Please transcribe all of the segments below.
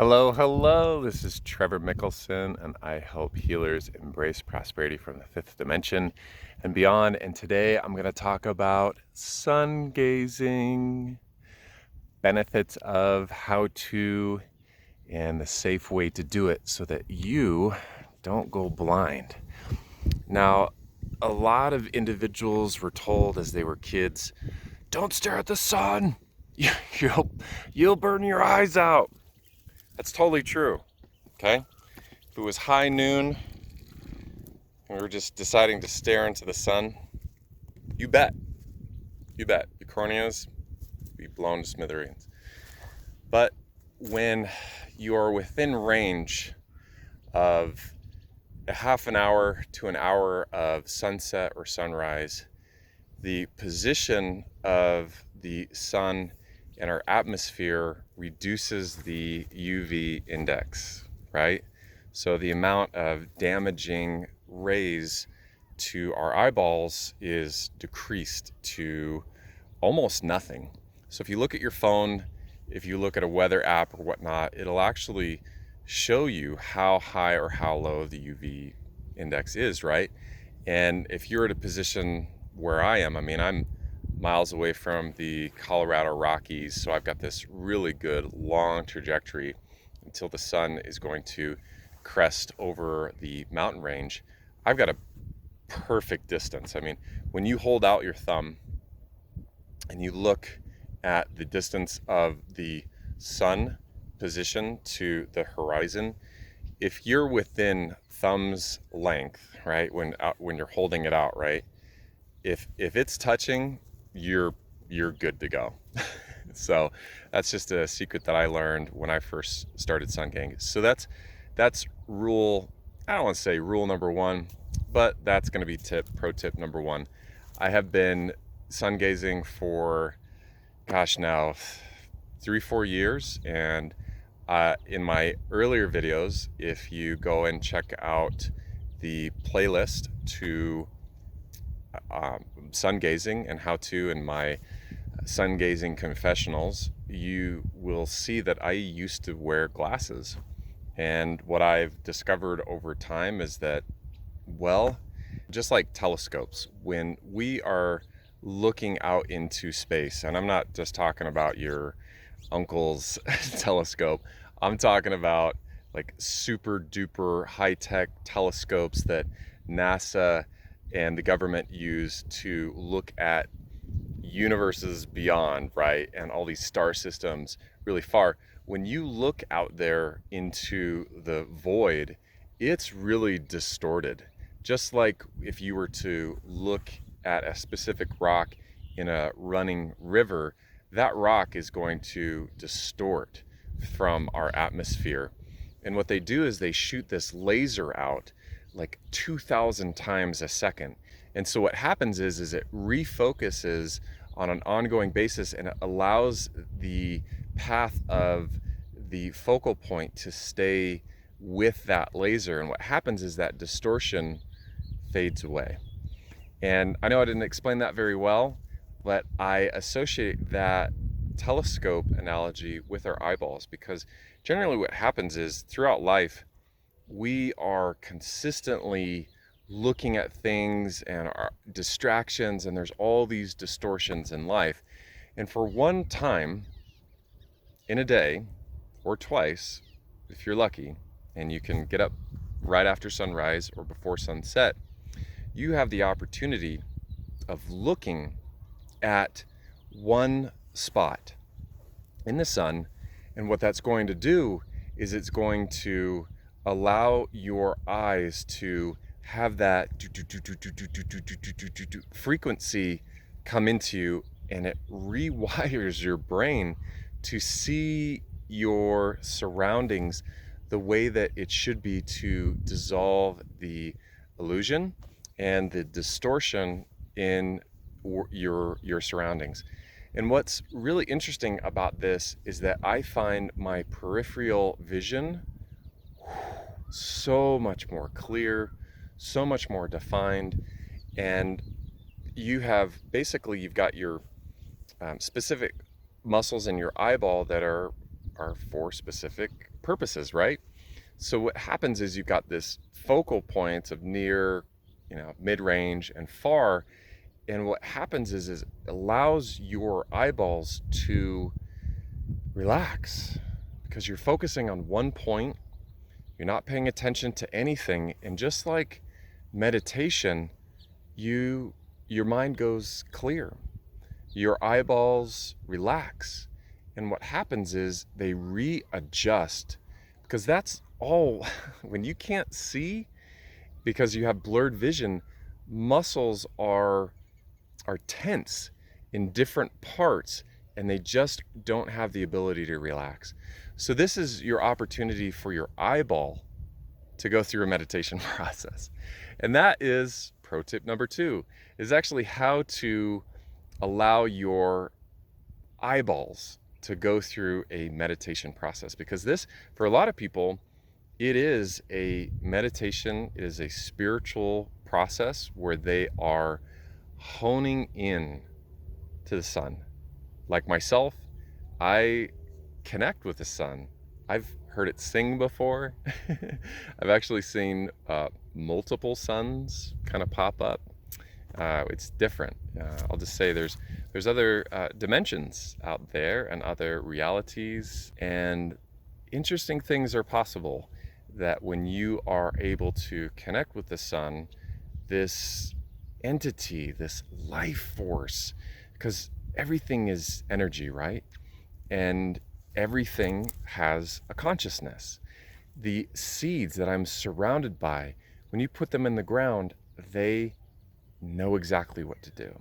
Hello. This is Trevor Mickelson, and I help healers embrace prosperity from the fifth dimension and beyond. And today I'm going to talk about sun gazing, benefits of how to, and the safe way to do it so that you don't go blind. Now, a lot of individuals were told as they were kids, don't stare at the sun. You'll burn your eyes out. That's totally true, okay? If it was high noon and we were just deciding to stare into the sun, you bet, your corneas be blown to smithereens. But when you are within range of a half an hour to an hour of sunset or sunrise, the position of the sun and our atmosphere reduces the UV index, right? So the amount of damaging rays to our eyeballs is decreased to almost nothing. So if you look at your phone, if you look at a weather app or whatnot, it'll actually show you how high or how low the UV index is, right? And if you're at a position where I'm miles away from the Colorado Rockies, so I've got this really good long trajectory until the sun is going to crest over the mountain range. I've got a perfect distance. When you hold out your thumb and you look at the distance of the sun position to the horizon, if you're within thumb's length, right, when you're holding it out, right, if it's touching, you're good to go. So that's just a secret that I learned when I first started sun gazing. So that's rule, I don't want to say rule number one, but that's going to be pro tip number one. I have been sun gazing for now 3-4 years, and in my earlier videos, if you go and check out the playlist to sun gazing and how to, in my sun gazing confessionals, you will see that I used to wear glasses. And what I've discovered over time is that, well, just like telescopes, when we are looking out into space, and I'm not just talking about your uncle's telescope, I'm talking about like super duper high-tech telescopes that NASA and the government use to look at universes beyond, right? And all these star systems really far. When you look out there into the void, it's really distorted. Just like if you were to look at a specific rock in a running river, that rock is going to distort from our atmosphere. And what they do is they shoot this laser out like 2,000 times a second. And so what happens is it refocuses on an ongoing basis, and it allows the path of the focal point to stay with that laser. And what happens is that distortion fades away. And I know I didn't explain that very well, but I associate that telescope analogy with our eyeballs, because generally what happens is throughout life, we are consistently looking at things and our distractions, and there's all these distortions in life. And for one time in a day, or twice, if you're lucky, and you can get up right after sunrise or before sunset, you have the opportunity of looking at one spot in the sun. And what that's going to do is it's going to allow your eyes to have that frequency come into you, and it rewires your brain to see your surroundings the way that it should be, to dissolve the illusion and the distortion in your surroundings. And what's really interesting about this is that I find my peripheral vision so much more clear, so much more defined. And you've got your specific muscles in your eyeball that are are for specific purposes, right? So what happens is you've got this focal points of near, mid-range and far. And what happens is it allows your eyeballs to relax because you're focusing on one point. You're not paying attention to anything. And just like meditation, your mind goes clear. Your eyeballs relax. And what happens is they readjust, because that's all. When you can't see because you have blurred vision, muscles are tense in different parts, and they just don't have the ability to relax. So this is your opportunity for your eyeball to go through a meditation process. And that is pro tip number 2, is actually how to allow your eyeballs to go through a meditation process. Because this, for a lot of people, it is a meditation, it is a spiritual process where they are honing in to the sun. Like myself, I connect with the sun. I've heard it sing before. I've actually seen multiple suns kind of pop up. It's different. I'll just say there's other dimensions out there and other realities, and interesting things are possible that when you are able to connect with the sun, this entity, this life force, because everything is energy, right? And everything has a consciousness. The seeds that I'm surrounded by, when you put them in the ground, they know exactly what to do.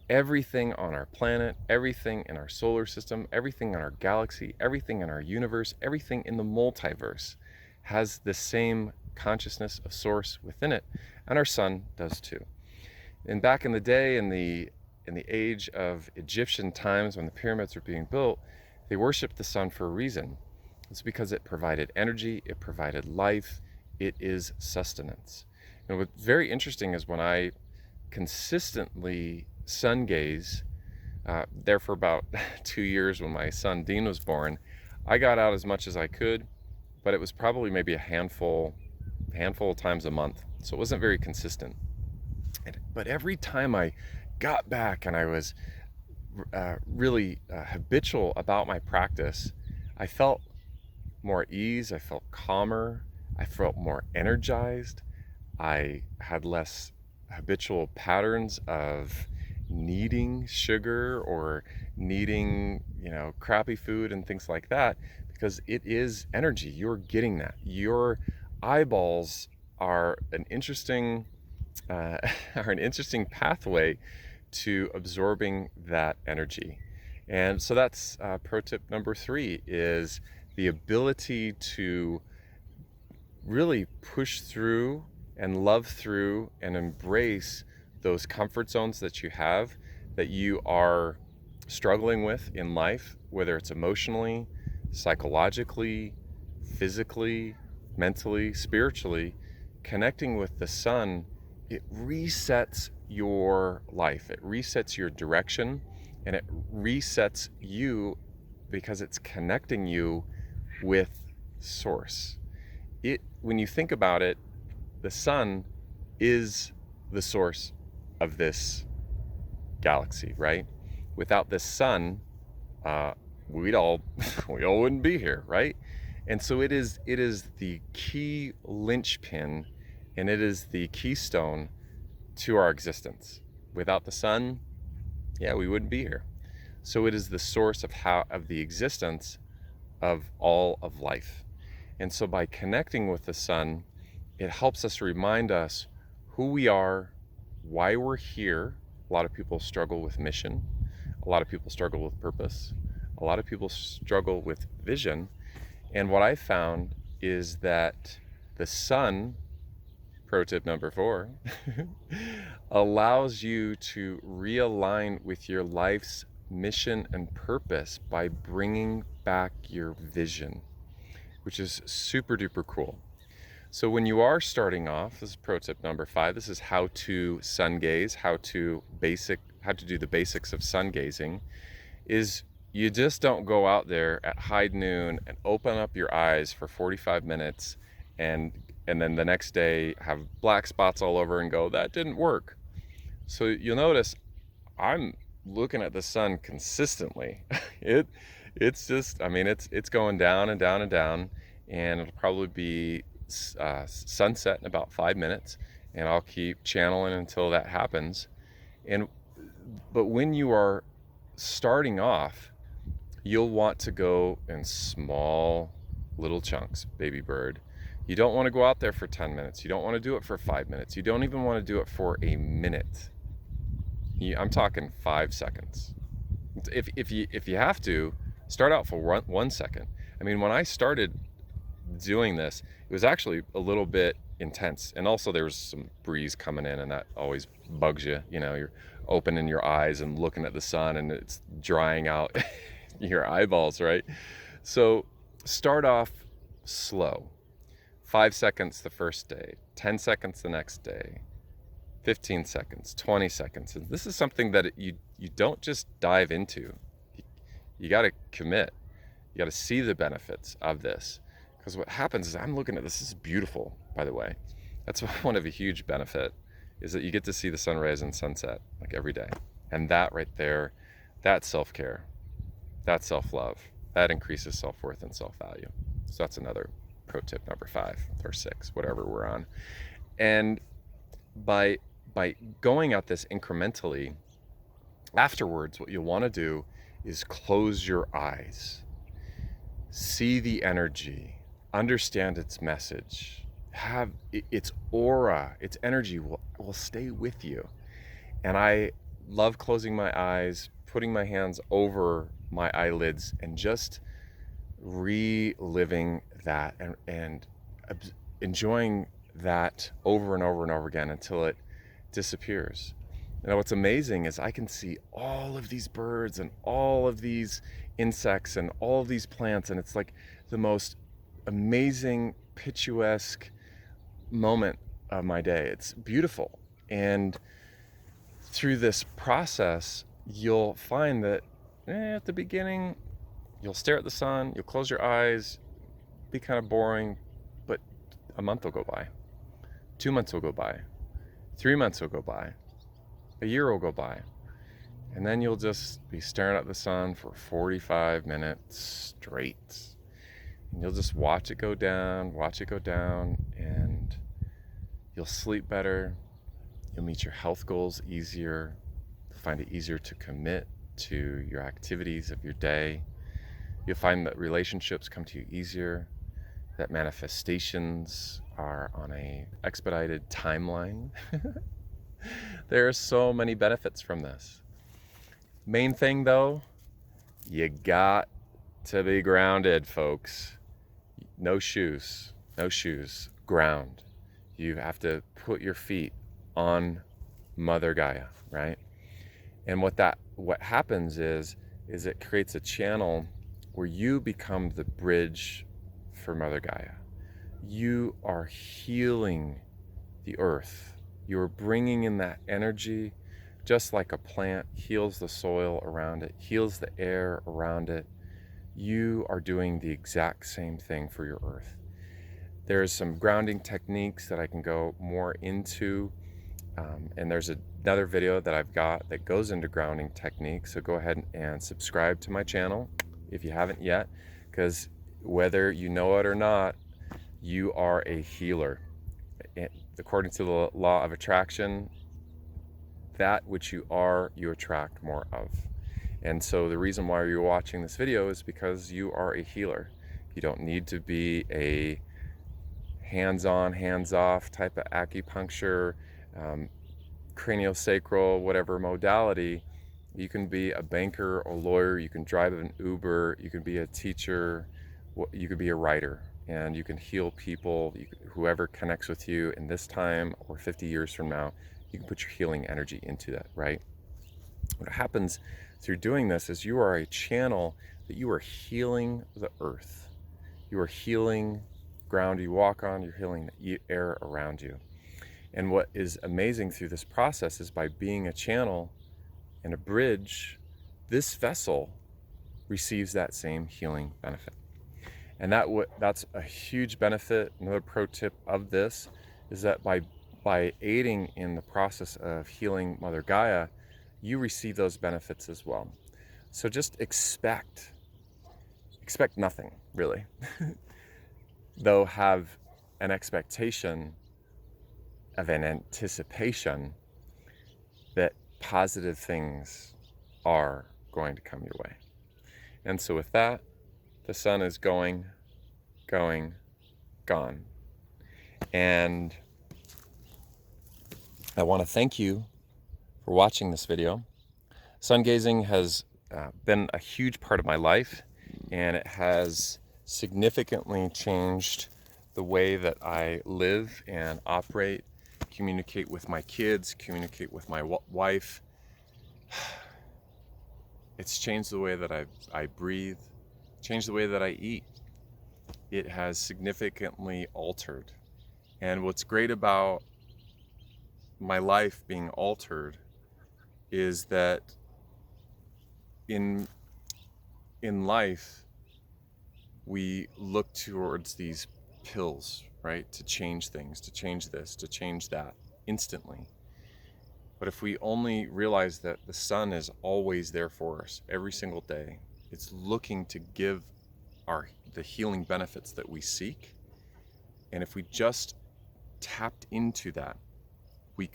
Everything on our planet, everything in our solar system, everything in our galaxy, everything in our universe, everything in the multiverse has the same consciousness of source within it, and our sun does too. And back in the day, in the age of Egyptian times, when the pyramids were being built, they worshipped the sun for a reason. It's because it provided energy, it provided life, it is sustenance. And what's very interesting is when I consistently sun gaze, there for about 2 years when my son Dean was born, I got out as much as I could, but it was probably maybe a handful of times a month. So it wasn't very consistent. But every time I got back and I was really habitual about my practice, I felt more at ease, I felt calmer, I felt more energized, I had less habitual patterns of needing sugar or needing, crappy food and things like that, because it is energy. You're getting that. Your eyeballs are an interesting pathway to absorbing that energy. And so that's pro tip number 3, is the ability to really push through and love through and embrace those comfort zones that you have, that you are struggling with in life, whether it's emotionally, psychologically, physically, mentally, spiritually. Connecting with the sun, it resets your life, it resets your direction, and it resets you because it's connecting you with source. When you think about it, the sun is the source of this galaxy, right? Without the sun, we all wouldn't be here, right? And so it is the key linchpin, and it is the keystone to our existence. Without the sun, we wouldn't be here. So it is the source of the existence of all of life. And so by connecting with the sun, it helps us remind us who we are, why we're here. A lot of people struggle with mission. A lot of people struggle with purpose. A lot of people struggle with vision. And what I found is that the sun, pro tip number 4, allows you to realign with your life's mission and purpose by bringing back your vision, which is super duper cool. So when you are starting off, this is pro tip number 5, this is how to sun gaze, how to do the basics of sun gazing, is you just don't go out there at high noon and open up your eyes for 45 minutes and then the next day have black spots all over and go, that didn't work. So you'll notice I'm looking at the sun consistently. It's just, I mean, it's going down and down and down, and it'll probably be sunset in about 5 minutes, and I'll keep channeling until that happens. And but when you are starting off, you'll want to go in small little chunks, baby bird. You don't want to go out there for 10 minutes. You don't want to do it for 5 minutes. You don't even want to do it for a minute. I'm talking 5 seconds. If you have to, start out for 1 second. I mean, when I started doing this, it was actually a little bit intense, and also there was some breeze coming in, and that always bugs you. You know, you're opening your eyes and looking at the sun, and it's drying out your eyeballs, right? So start off slow. 5 seconds the first day, 10 seconds the next day, 15 seconds, 20 seconds. And this is something that you don't just dive into. You got to commit. You got to see the benefits of this. Because what happens is, I'm looking at this is beautiful, by the way. That's one of a huge benefit, is that you get to see the sunrise and sunset like every day. And that right there, that's self-care. That's self-love. That increases self-worth and self-value. So that's another pro tip, number 5 or 6, whatever we're on. And by going at this incrementally, afterwards, what you'll want to do is close your eyes, see the energy, understand its message, have its aura, its energy will stay with you. And I love closing my eyes, putting my hands over my eyelids, and just reliving that and enjoying that over and over and over again until it disappears. Now, what's amazing is I can see all of these birds and all of these insects and all of these plants, and it's like the most amazing, picturesque moment of my day. It's beautiful. And through this process, you'll find that at the beginning, you'll stare at the sun, you'll close your eyes, be kind of boring, but a month will go by, 2 months will go by, 3 months will go by, a year will go by, and then you'll just be staring at the sun for 45 minutes straight. And you'll just watch it go down, and you'll sleep better. You'll meet your health goals easier. You'll find it easier to commit to your activities of your day. You'll find that relationships come to you easier, that manifestations are on a expedited timeline. There are so many benefits from this. Main thing though, you got to be grounded, folks. No shoes, ground. You have to put your feet on Mother Gaia, right? And what happens is it creates a channel where you become the bridge for Mother Gaia. You are healing the earth. You are bringing in that energy, just like a plant heals the soil around it, heals the air around it. You are doing the exact same thing for your earth. There's some grounding techniques that I can go more into, and there's another video that I've got that goes into grounding techniques. So go ahead and subscribe to my channel if you haven't yet, because whether you know it or not, you are a healer. According to the law of attraction, that which you are, you attract more of. And so the reason why you're watching this video is because you are a healer. You don't need to be a hands-on, hands-off type of acupuncture, craniosacral, whatever modality. You can be a banker or lawyer, you can drive an Uber, you can be a teacher, you could be a writer, and you can heal people. Whoever connects with you in this time or 50 years from now, you can put your healing energy into that, right? What happens through doing this is you are a channel that you are healing the earth. You are healing ground you walk on, you're healing the air around you. And what is amazing through this process is by being a channel and a bridge, this vessel receives that same healing benefit. And that's a huge benefit. Another pro tip of this is that by aiding in the process of healing Mother Gaia, you receive those benefits as well. So just expect nothing, really. Though have an expectation of an anticipation that positive things are going to come your way. And so with that, the sun is going, gone. And I want to thank you for watching this video. Sun gazing has been a huge part of my life, and it has significantly changed the way that I live and operate, communicate with my kids, communicate with my wife. It's changed the way that I breathe, changed the way that I eat. It has significantly altered. And what's great about my life being altered is that in life, we look towards these pills, right? To change things, to change this, to change that instantly. But if we only realize that the sun is always there for us every single day, it's looking to give the healing benefits that we seek. And if we just tapped into that, we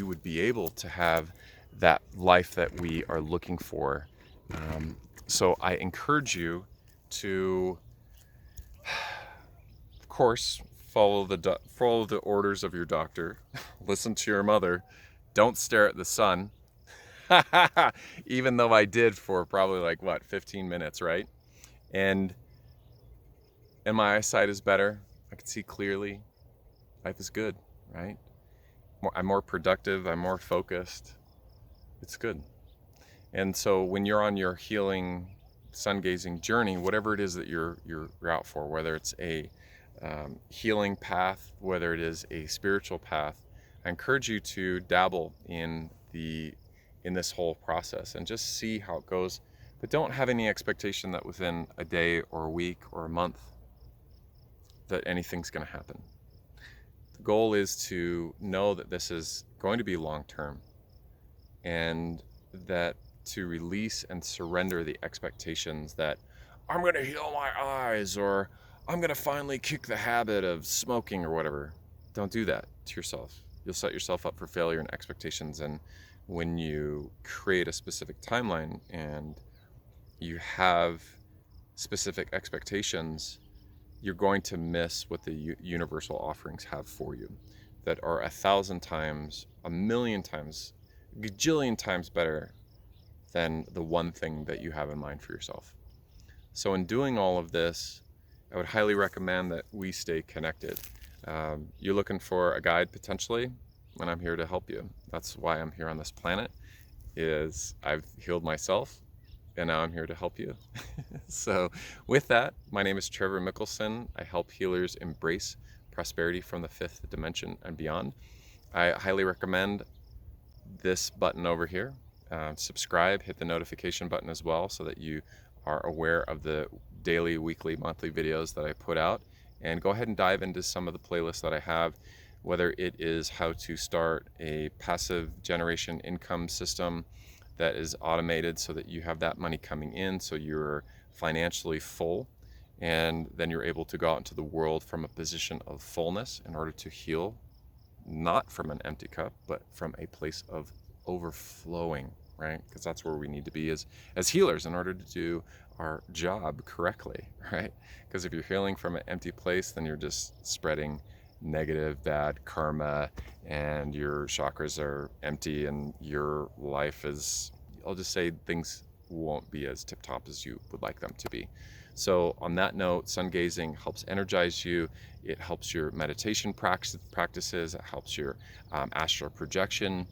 would be able to have that life that we are looking for. So I encourage you to, of course, follow the orders of your doctor. Listen to your mother. Don't stare at the sun. Even though I did for probably 15 minutes, right? And my eyesight is better. I can see clearly. Life is good, right? I'm more productive. I'm more focused. It's good. And so when you're on your healing sun gazing journey, whatever it is that you're out for, whether it's a healing path, whether it is a spiritual path, I encourage you to dabble in this whole process and just see how it goes. But don't have any expectation that within a day or a week or a month that anything's going to happen. The goal is to know that this is going to be long term, and that to release and surrender the expectations that I'm going to heal my eyes, or I'm going to finally kick the habit of smoking or whatever. Don't do that to yourself. You'll set yourself up for failure and expectations. And when you create a specific timeline and you have specific expectations, you're going to miss what the universal offerings have for you that are 1,000 times, 1,000,000 times, gajillion times better than the one thing that you have in mind for yourself. So in doing all of this, I would highly recommend that we stay connected. You're looking for a guide potentially, and I'm here to help you. That's why I'm here on this planet, is I've healed myself, and now I'm here to help you. So with that, my name is Trevor Mickelson. I help healers embrace prosperity from the fifth dimension and beyond. I highly recommend this button over here. Subscribe, hit the notification button as well, so that you are aware of the daily, weekly, monthly videos that I put out. And go ahead and dive into some of the playlists that I have, whether it is how to start a passive generation income system that is automated so that you have that money coming in, so you're financially full, and then you're able to go out into the world from a position of fullness in order to heal, not from an empty cup, but from a place of overflowing, right? Because that's where we need to be as healers in order to do our job correctly, right? Because if you're healing from an empty place, then you're just spreading negative, bad karma, and your chakras are empty, and your life is, I'll just say, things won't be as tip-top as you would like them to be. So on that note, sun gazing helps energize you. It helps your meditation practices. It helps your astral projection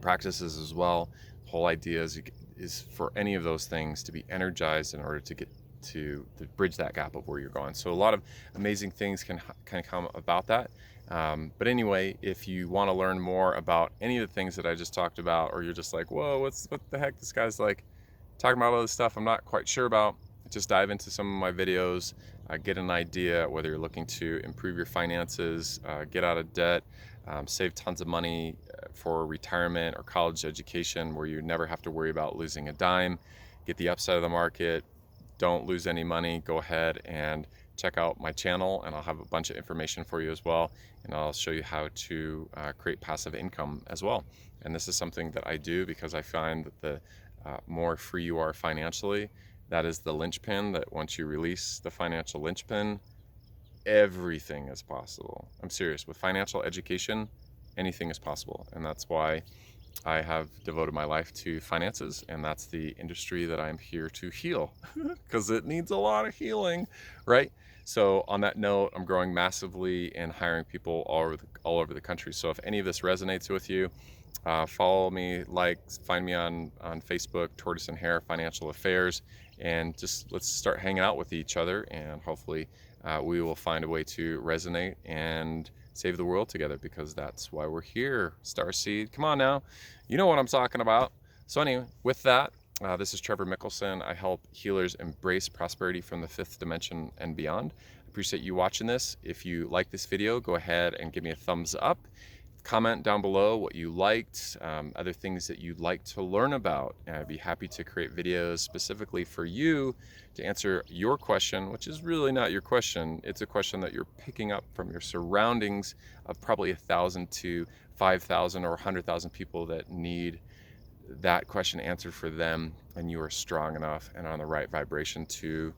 practices as well. The whole idea is for any of those things to be energized in order to get to bridge that gap of where you're going. So a lot of amazing things can come about that. But anyway, if you want to learn more about any of the things that I just talked about, or you're just like, whoa, what the heck, this guy's like talking about all this stuff I'm not quite sure about, just dive into some of my videos, get an idea whether you're looking to improve your finances, get out of debt, save tons of money for retirement or college education where you never have to worry about losing a dime, get the upside of the market, don't lose any money. Go ahead and check out my channel, and I'll have a bunch of information for you as well, and I'll show you how to create passive income as well. And this is something that I do because I find that the more free you are financially, that is the linchpin, that once you release the financial linchpin, everything is possible. I'm serious. With financial education, anything is possible. And that's why I have devoted my life to finances, and that's the industry that I'm here to heal because it needs a lot of healing, right? So on that note, I'm growing massively and hiring people all over the country. So if any of this resonates with you, follow me, find me on Facebook, Tortoise and Hare Financial Affairs, and just let's start hanging out with each other, and hopefully we will find a way to resonate and save the world together, because that's why we're here. Starseed, come on now, you know what I'm talking about. So anyway, with that, this is Trevor Mickelson. I help healers embrace prosperity from the fifth dimension and beyond. I appreciate you watching this. If you like this video, go ahead and give me a thumbs up. Comment down below what you liked, other things that you'd like to learn about, and I'd be happy to create videos specifically for you to answer your question, which is really not your question. It's a question that you're picking up from your surroundings of probably 1,000 to 5,000 or 100,000 people that need that question answered for them, and you are strong enough and on the right vibration to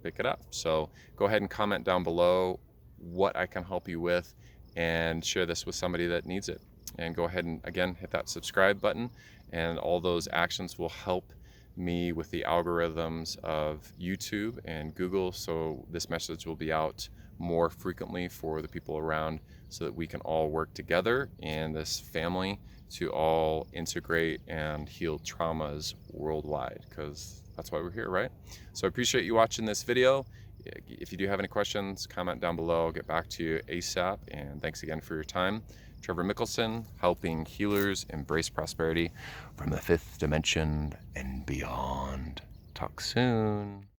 pick it up. So go ahead and comment down below what I can help you with, and share this with somebody that needs it. And go ahead and again hit that subscribe button, and all those actions will help me with the algorithms of YouTube and Google, so this message will be out more frequently for the people around, so that we can all work together in this family to all integrate and heal traumas worldwide, because that's why we're here, right? So I appreciate you watching this video. If you do have any questions, comment down below. I'll get back to you ASAP. And thanks again for your time. Trevor Mickelson, helping healers embrace prosperity from the fifth dimension and beyond. Talk soon.